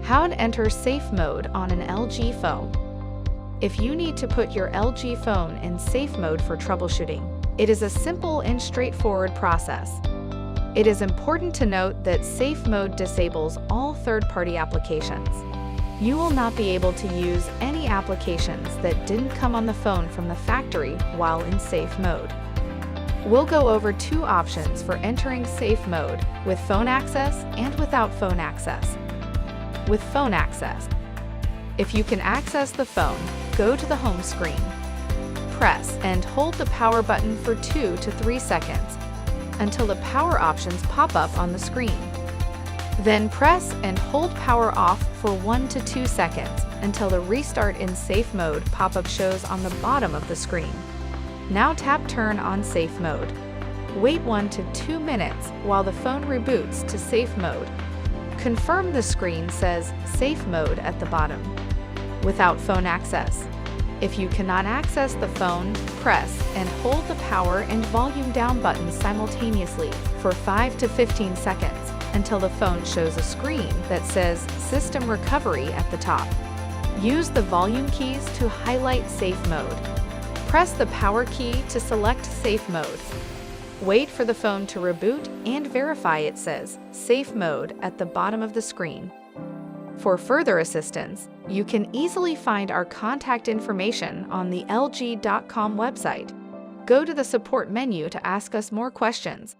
How to enter safe mode on an LG phone. If you need to put your LG phone in safe mode for troubleshooting, it is a simple and straightforward process. It is important to note that safe mode disables all third-party applications. You will not be able to use any applications that didn't come on the phone from the factory while in safe mode. We'll go over two options for entering safe mode, with phone access and without phone access. With phone access, if you can access the phone, go to the home screen. Press and hold the power button for 2 to 3 seconds until the power options pop up on the screen. Then press and hold power off for 1 to 2 seconds until the Restart in Safe Mode pop-up shows on the bottom of the screen. Now tap Turn on Safe Mode. Wait 1 to 2 minutes while the phone reboots to Safe Mode. Confirm the screen says Safe Mode at the bottom. Without phone access, if you cannot access the phone, press and hold the power and volume down buttons simultaneously for 5 to 15 seconds until the phone shows a screen that says System Recovery at the top. Use the volume keys to highlight Safe Mode. Press the power key to select Safe Mode. Wait for the phone to reboot and verify it says Safe Mode at the bottom of the screen. For further assistance, you can easily find our contact information on the LG.com website. Go to the support menu to ask us more questions.